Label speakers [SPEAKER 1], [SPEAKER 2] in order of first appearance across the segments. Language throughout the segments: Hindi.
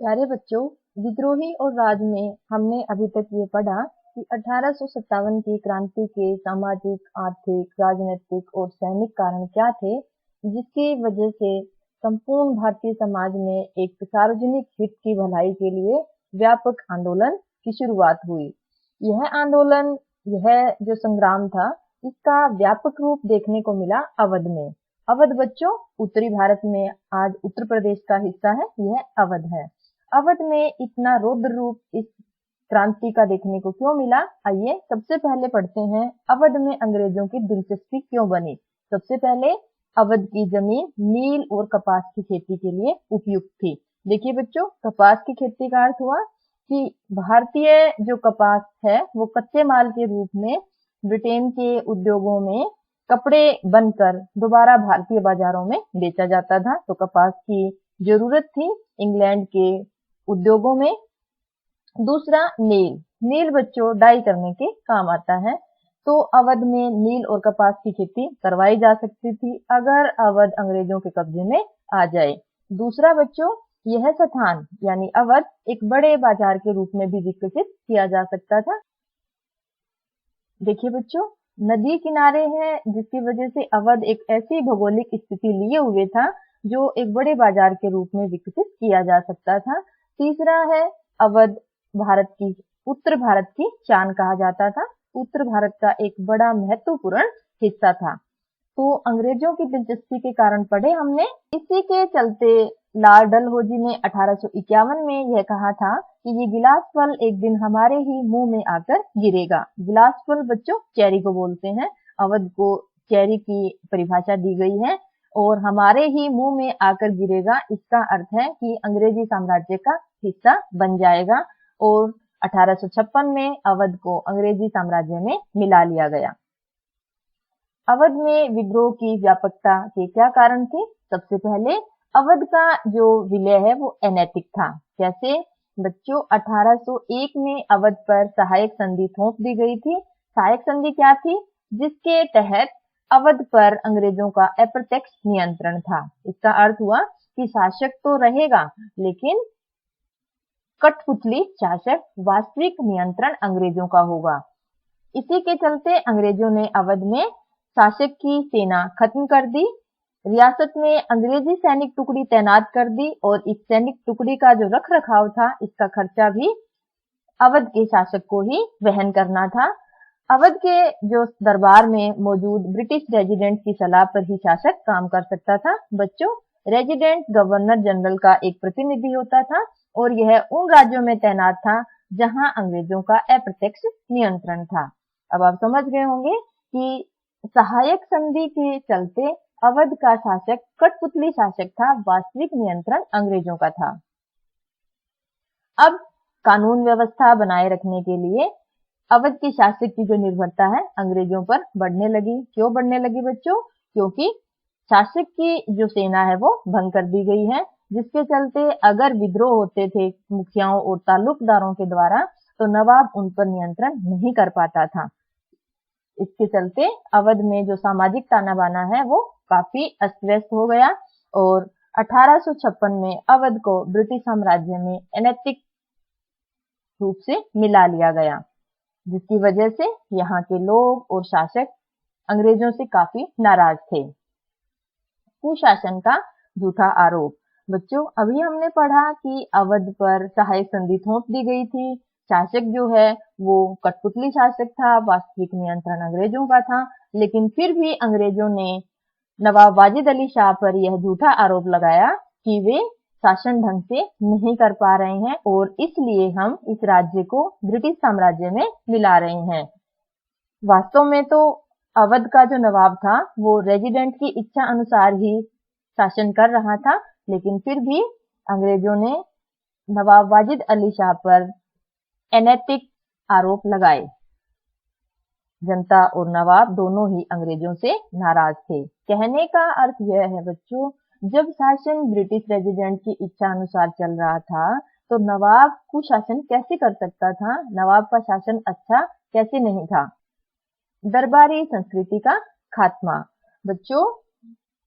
[SPEAKER 1] प्यारे बच्चों, विद्रोही और राज में हमने अभी तक ये पढ़ा कि 1857 की क्रांति के सामाजिक, आर्थिक, राजनीतिक और सैनिक कारण क्या थे, जिसकी वजह से संपूर्ण भारतीय समाज में एक सार्वजनिक हित की भलाई के लिए व्यापक आंदोलन की शुरुआत हुई। यह आंदोलन, यह जो संग्राम था, इसका व्यापक रूप देखने को मिला अवध में। अवध बच्चों, उत्तरी भारत में आज उत्तर प्रदेश का हिस्सा है, यह अवध है। अवध में इतना रौद्र रूप इस क्रांति का देखने को क्यों मिला? आइए सबसे पहले पढ़ते हैं, अवध में अंग्रेजों की दिलचस्पी क्यों बनी। सबसे पहले, अवध की जमीन नील और कपास की खेती के लिए उपयुक्त थी। देखिए बच्चों, कपास की खेती का अर्थ हुआ कि भारतीय जो कपास है वो कच्चे माल के रूप में ब्रिटेन के उद्योगों में कपड़े बनकर दोबारा भारतीय बाजारों में बेचा जाता था। तो कपास की जरूरत थी इंग्लैंड के उद्योगों में। दूसरा, नील बच्चों डाई करने के काम आता है। तो अवध में नील और कपास की खेती करवाई जा सकती थी अगर अवध अंग्रेजों के कब्जे में आ जाए। दूसरा बच्चों, यह स्थान यानी अवध एक बड़े बाजार के रूप में भी विकसित किया जा सकता था। देखिए बच्चों, नदी किनारे है जिसकी वजह से अवध एक ऐसी भौगोलिक स्थिति लिए हुए था जो एक बड़े बाजार के रूप में विकसित किया जा सकता था। तीसरा है, अवध भारत की, उत्तर भारत की शान कहा जाता था। उत्तर भारत का एक बड़ा महत्वपूर्ण हिस्सा था। तो अंग्रेजों की दिलचस्पी के कारण पढ़े हमने। इसी के चलते लॉर्ड डलहौजी ने 1851 में यह कहा था कि ये गिलास फल एक दिन हमारे ही मुंह में आकर गिरेगा। गिलास फल बच्चों चेरी को बोलते हैं। अवध को चेरी की परिभाषा दी गई है और हमारे ही मुंह में आकर गिरेगा, इसका अर्थ है कि अंग्रेजी साम्राज्य का हिस्सा बन जाएगा और 1856 में अवध को अंग्रेजी साम्राज्य में मिला लिया गया। अवध में विद्रोह की व्यापकता के क्या कारण थे? सबसे पहले, अवध का जो विलय है वो अनैतिक था। कैसे बच्चों? 1801 में अवध पर सहायक संधि थोप दी गई थी। सहायक संधि क्या थी? जिसके तहत अवध पर अंग्रेजों का अप्रत्यक्ष नियंत्रण था। इसका अर्थ हुआ कि शासक तो रहेगा लेकिन कठपुतली शासक, वास्तविक नियंत्रण अंग्रेजों का होगा। इसी के चलते अंग्रेजों ने अवध में शासक की सेना खत्म कर दी, रियासत में अंग्रेजी सैनिक टुकड़ी तैनात कर दी और इस सैनिक टुकड़ी का जो रख रखाव था, इसका खर्चा भी अवध के शासक को ही वहन करना था। अवध के जो दरबार में मौजूद ब्रिटिश रेजिडेंट की सलाह पर ही शासक काम कर सकता था। बच्चों, रेजिडेंट गवर्नर जनरल का एक प्रतिनिधि होता था और यह उन राज्यों में तैनात था जहां अंग्रेजों का अप्रत्यक्ष नियंत्रण था। अब आप समझ गए होंगे कि सहायक संधि के चलते अवध का शासक कठपुतली शासक था, वास्तविक नियंत्रण अंग्रेजों का था। अब कानून व्यवस्था बनाए रखने के लिए अवध के शासक की जो निर्भरता है अंग्रेजों पर बढ़ने लगी। क्यों बढ़ने लगी बच्चों? क्योंकि शासक की जो सेना है वो भंग कर दी गई है, जिसके चलते अगर विद्रोह होते थे मुखियाओं और ताल्लुकदारों के द्वारा तो नवाब उन पर नियंत्रण नहीं कर पाता था। इसके चलते अवध में जो सामाजिक ताना बाना है वो काफी अस्त व्यस्त हो गया और 1856 में अवध को ब्रिटिश साम्राज्य में अनैतिक रूप से मिला लिया गया, जिसकी वजह से यहाँ के लोग और शासक अंग्रेजों से काफी नाराज थे। कुशासन का झूठा आरोप। बच्चों, अभी हमने पढ़ा कि अवध पर सहायक संधि थोप दी गई थी, शासक जो है वो कठपुतली शासक था, वास्तविक नियंत्रण अंग्रेजों का था। लेकिन फिर भी अंग्रेजों ने नवाब वाजिद अली शाह पर यह झूठा आरोप लगाया कि वे शासन ढंग से नहीं कर पा रहे हैं और इसलिए हम इस राज्य को ब्रिटिश साम्राज्य में मिला रहे हैं। वास्तव में तो अवध का जो नवाब था वो रेजिडेंट की इच्छा अनुसार ही शासन कर रहा था, लेकिन फिर भी अंग्रेजों ने नवाब वाजिद अली शाह पर अनैतिक आरोप लगाए। जनता और नवाब दोनों ही अंग्रेजों से नाराज थे। कहने का अर्थ यह है बच्चों, जब शासन ब्रिटिश रेजिडेंट की इच्छा अनुसार चल रहा था तो नवाब कुशासन कैसे कर सकता था? नवाब का शासन अच्छा कैसे नहीं था? दरबारी संस्कृति का खात्मा। बच्चों,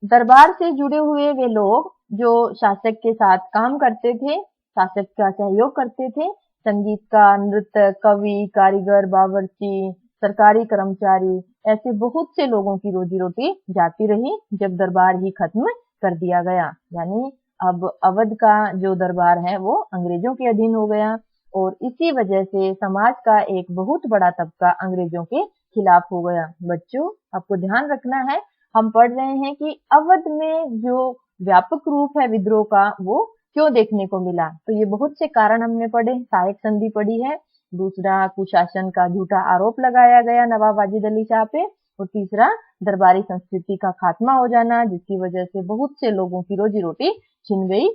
[SPEAKER 1] दरबार से जुड़े हुए वे लोग जो शासक के साथ काम करते थे शासक का सहयोग करते थे। संगीतकार, नृत्यक, कवि, कारीगर, बावर्ची, सरकारी कर्मचारी, ऐसे बहुत से लोगों की रोजी रोटी जाती रही जब दरबार ही खत्म कर दिया गया। यानी अब अवध का जो दरबार है वो अंग्रेजों के अधीन हो गया और इसी वजह से समाज का एक बहुत बड़ा तबका अंग्रेजों के खिलाफ हो गया। बच्चों, आपको ध्यान रखना है, हम पढ़ रहे हैं कि अवध में जो व्यापक रूप है विद्रोह का वो क्यों देखने को मिला। तो ये बहुत से कारण हमने पढ़े। सहायक संधि पढ़ी है, दूसरा कुशासन का झूठा आरोप लगाया गया नवाब वाजिद अली शाह पे, और तीसरा दरबारी संस्कृति का खात्मा हो जाना जिसकी वजह से बहुत से लोगों की रोजी रोटी छिन गई।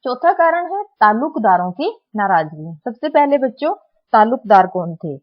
[SPEAKER 1] चौथा कारण है तालुकदारों की नाराजगी। सबसे पहले बच्चों, तालुकदार कौन थे?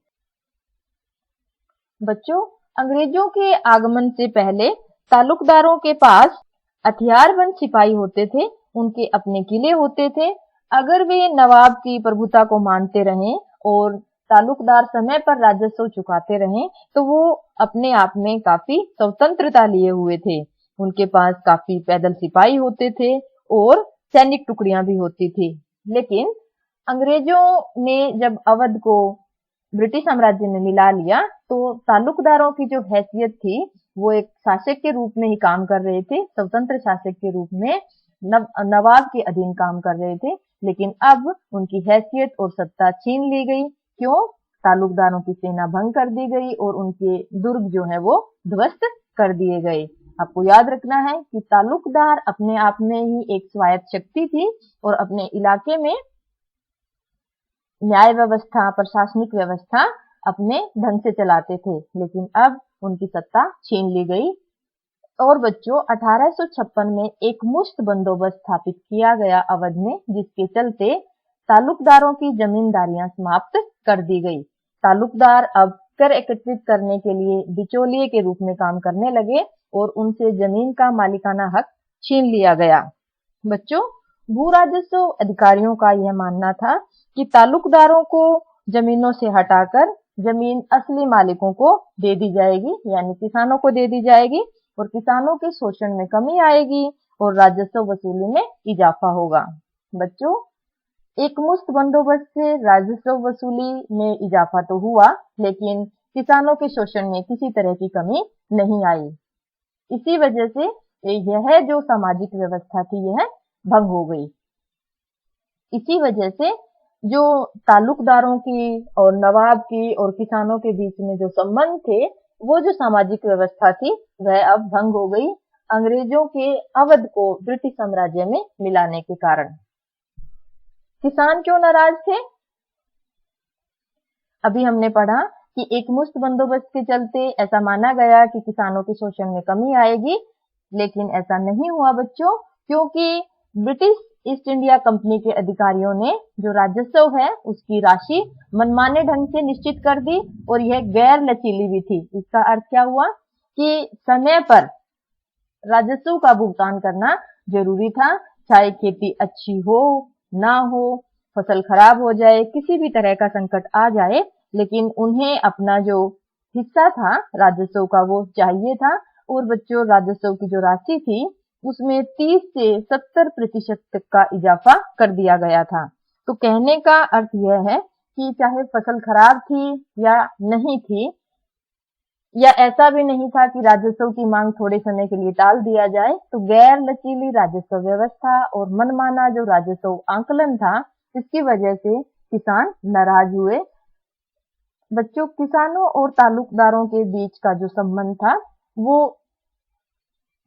[SPEAKER 1] बच्चों, अंग्रेजों के आगमन से पहले तालुकदारों के पास हथियारबंद सिपाही होते थे, उनके अपने किले होते थे। अगर वे नवाब की प्रभुता को मानते रहें और तालुकदार समय पर राजस्व चुकाते रहें तो वो अपने आप में काफी स्वतंत्रता लिए हुए थे। उनके पास काफी पैदल सिपाही होते थे और सैनिक टुकड़ियां भी होती थी। लेकिन अंग्रेजों ने जब अवध को ब्रिटिश साम्राज्य ने मिला लिया तो तालुकदारों की जो हैसियत थी वो एक शासक के रूप में ही काम कर रहे थे, स्वतंत्र शासक के रूप में नवाब के अधीन काम कर रहे थे। लेकिन अब उनकी हैसियत और सत्ता छीन ली गई। क्यों? तालुकदारों की सेना भंग कर दी गई और उनके दुर्ग जो है वो ध्वस्त कर दिए गए। आपको याद रखना है कि तालुकदार अपने आप में ही एक स्वायत्त शक्ति थी और अपने इलाके में न्याय व्यवस्था, प्रशासनिक व्यवस्था अपने ढंग से चलाते थे, लेकिन अब उनकी सत्ता छीन ली गई। और बच्चों, 1856 में एक मुश्त बंदोबस्त स्थापित किया गया अवध में, जिसके चलते तालुकदारों की जमींदारियां समाप्त कर दी गई। तालुकदार अब कर एकत्रित करने के लिए बिचौलिए के रूप में काम करने लगे और उनसे जमीन का मालिकाना हक छीन लिया गया। बच्चों, भू राजस्व अधिकारियों का यह मानना था कि तालुकदारों को जमीनों से हटाकर जमीन असली मालिकों को दे दी जाएगी, यानी किसानों को दे दी जाएगी और किसानों के शोषण में कमी आएगी और राजस्व वसूली में इजाफा होगा। बच्चों, एक मुश्त बंदोबस्त से राजस्व वसूली में इजाफा तो हुआ, लेकिन किसानों के शोषण में किसी तरह की कमी नहीं आई। इसी वजह से यह जो सामाजिक व्यवस्था थी यह भंग हो गई। इसी वजह से जो तालुकदारों की और नवाब की और किसानों के बीच में जो संबंध थे, वो जो सामाजिक व्यवस्था थी वह अब भंग हो गई अंग्रेजों के अवध को ब्रिटिश साम्राज्य में मिलाने के कारण। किसान क्यों नाराज थे? अभी हमने पढ़ा कि एक मुश्त बंदोबस्त के चलते ऐसा माना गया कि किसानों के शोषण में कमी आएगी, लेकिन ऐसा नहीं हुआ बच्चों, क्योंकि ब्रिटिश ईस्ट इंडिया कंपनी के अधिकारियों ने जो राजस्व है उसकी राशि मनमाने ढंग से निश्चित कर दी और यह गैर लचीली भी थी। इसका अर्थ क्या हुआ कि समय पर राजस्व का भुगतान करना जरूरी था, चाहे खेती अच्छी हो ना हो, फसल खराब हो जाए, किसी भी तरह का संकट आ जाए, लेकिन उन्हें अपना जो हिस्सा था राजस्व का वो चाहिए था। और बच्चों, राजस्व की जो राशि थी उसमें 30 से 70% तक का इजाफा कर दिया गया था। तो कहने का अर्थ यह है कि चाहे फसल खराब थी या नहीं थी, या ऐसा भी नहीं था कि राजस्व की मांग थोड़े समय के लिए टाल दिया जाए, तो गैर लचीली राजस्व व्यवस्था और मनमाना जो राजस्व आंकलन था, इसकी वजह से किसान नाराज हुए। बच्चों, किसानों और तालुकदारों के बीच का जो संबंध था वो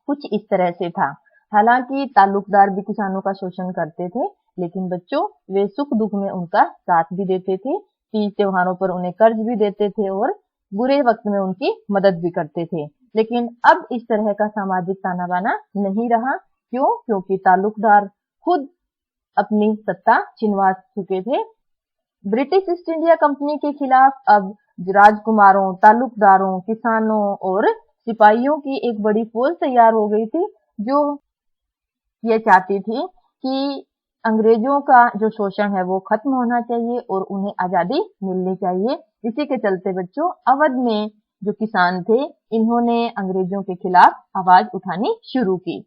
[SPEAKER 1] कुछ इस तरह से था। हालांकि तालुकदार भी किसानों का शोषण करते थे, लेकिन बच्चों वे सुख दुख में उनका साथ भी देते थे, तीज त्योहारों पर उन्हें कर्ज भी देते थे और बुरे वक्त में उनकी मदद भी करते थे। लेकिन अब इस तरह का सामाजिक ताना बाना नहीं रहा। क्यों? क्योंकि तालुकदार खुद अपनी सत्ता छिनवा चुके थे। ब्रिटिश ईस्ट इंडिया कंपनी के खिलाफ अब राजकुमारों, तालुकदारों, किसानों और सिपाहियों की एक बड़ी फौज तैयार हो गई थी, जो ये चाहती थी कि अंग्रेजों का जो शोषण है वो खत्म होना चाहिए और उन्हें आजादी मिलनी चाहिए। इसी के चलते बच्चों, अवध में जो किसान थे इन्होंने अंग्रेजों के खिलाफ आवाज उठानी शुरू की।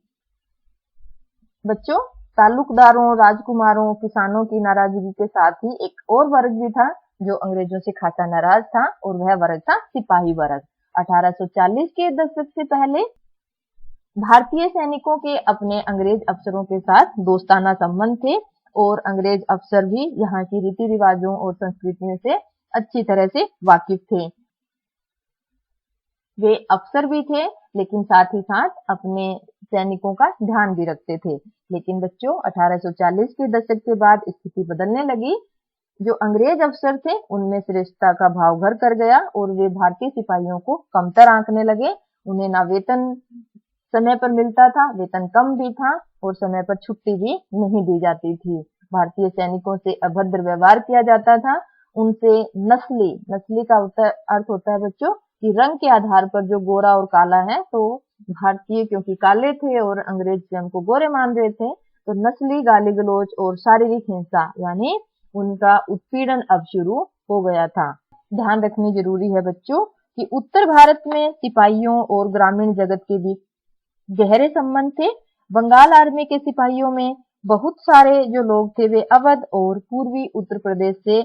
[SPEAKER 1] बच्चों, ताल्लुकदारों, राजकुमारों, किसानों की नाराजगी के साथ ही एक और वर्ग भी था जो अंग्रेजों से खासा नाराज था, और वह वर्ग था सिपाही वर्ग। 1840 के दशक से पहले भारतीय सैनिकों के अपने अंग्रेज अफसरों के साथ दोस्ताना संबंध थे, और अंग्रेज अफसर भी यहाँ की रीति रिवाजों और संस्कृतियों से अच्छी तरह से वाकिफ थे। वे अफसर भी थे, लेकिन साथ ही साथ अपने सैनिकों का ध्यान भी रखते थे। लेकिन बच्चों, 1840 के दशक के बाद स्थिति बदलने लगी। जो अंग्रेज अफसर थे उनमें श्रेष्ठता का भाव घर कर गया, और वे भारतीय सिपाहियों को कमतर आंकने लगे। उन्हें ना वेतन समय पर मिलता था, वेतन कम भी था, और समय पर छुट्टी भी नहीं दी जाती थी। भारतीय सैनिकों से अभद्र व्यवहार किया जाता था। उनसे नस्ली का अर्थ होता है बच्चों कि रंग के आधार पर जो गोरा और काला है, तो भारतीय क्योंकि काले थे और अंग्रेज स्वयं को गोरे मान रहे थे, तो नस्ली गाली गलौज और शारीरिक हिंसा यानी उनका उत्पीड़न अब शुरू हो गया था। ध्यान रखनी जरूरी है बच्चों कि उत्तर भारत में सिपाहियों और ग्रामीण जगत के बीच गहरे संबंध थे। बंगाल आर्मी के सिपाहियों में बहुत सारे जो लोग थे वे अवध और पूर्वी उत्तर प्रदेश से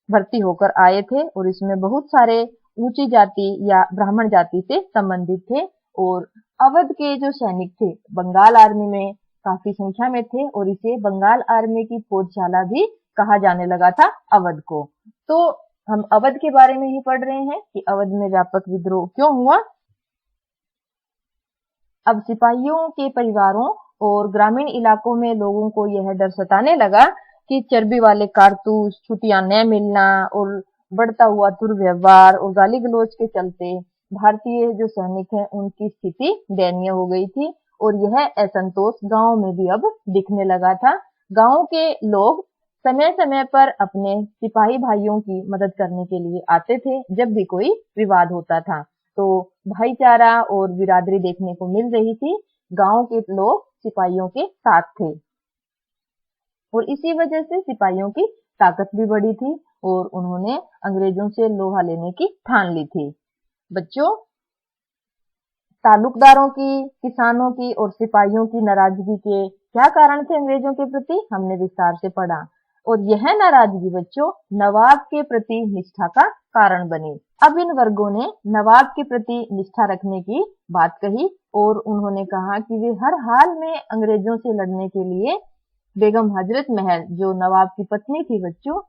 [SPEAKER 1] भर्ती होकर आए थे, और इसमें बहुत सारे ऊंची जाति या ब्राह्मण जाति से संबंधित थे। और अवध के जो सैनिक थे बंगाल आर्मी में काफी संख्या में थे, और इसे बंगाल आर्मी की फौजशाला भी कहा जाने लगा था अवध को। तो हम अवध के बारे में ही पढ़ रहे हैं कि अवध में व्यापक विद्रोह क्यों हुआ। अब सिपाहियों के परिवारों और ग्रामीण इलाकों में लोगों को यह डर सताने लगा कि चर्बी वाले कारतूस, छुट्टियां न मिलना और बढ़ता हुआ दुर्व्यवहार और गाली गलौज के चलते भारतीय जो सैनिक हैं उनकी स्थिति दयनीय हो गई थी, और यह असंतोष गांव में भी अब दिखने लगा था। गांव के लोग समय समय पर अपने सिपाही भाइयों की मदद करने के लिए आते थे जब भी कोई विवाद होता था। तो भाईचारा और बिरादरी देखने को मिल रही थी। गांव के लोग सिपाहियों के साथ थे, और इसी वजह से सिपाहियों की ताकत भी बढ़ी थी, और उन्होंने अंग्रेजों से लोहा लेने की ठान ली थी। बच्चों, ताल्लुकदारों की, किसानों की और सिपाहियों की नाराजगी के क्या कारण थे अंग्रेजों के प्रति, हमने विस्तार से पढ़ा। और यह नाराजगी बच्चों नवाब के प्रति निष्ठा का कारण बनी। अब इन वर्गों ने नवाब के प्रति निष्ठा रखने की बात कही, और उन्होंने कहा कि वे हर हाल में अंग्रेजों से लड़ने के लिए बेगम हजरत महल जो नवाब की पत्नी थी बच्चों,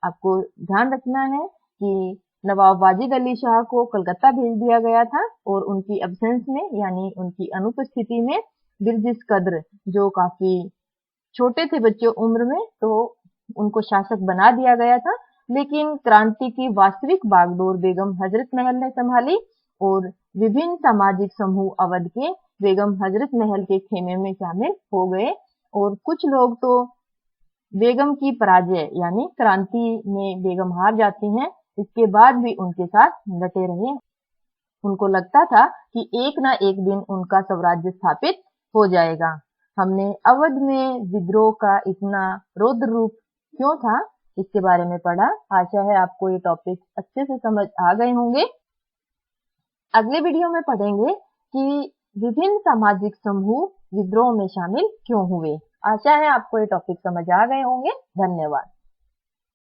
[SPEAKER 1] आपको ध्यान रखना है कि नवाब वाजिद अली शाह को कलकत्ता भेज दिया गया था, और उनकी एब्सेंस में यानी उनकी अनुपस्थिति में बिरजिस कद्र जो काफी छोटे थे बच्चों उम्र में, तो उनको शासक बना दिया गया था। लेकिन क्रांति की वास्तविक बागडोर बेगम हजरत महल ने संभाली, और विभिन्न सामाजिक समूह अवध के बेगम हजरत महल के खेमे में शामिल हो गए, और कुछ लोग तो बेगम की पराजय यानी क्रांति में बेगम हार जाती हैं, इसके बाद भी उनके साथ डटे रहे। उनको लगता था कि एक ना एक दिन उनका स्वराज्य स्थापित हो जाएगा। हमने अवध में विद्रोह का इतना रौद्र रूप क्यों था इसके बारे में पढ़ा। आशा है आपको ये टॉपिक अच्छे से समझ आ गए होंगे। अगले वीडियो में पढ़ेंगे कि विभिन्न सामाजिक समूह विद्रोह में शामिल क्यों हुए। आशा है आपको ये टॉपिक समझ आ गए होंगे। धन्यवाद।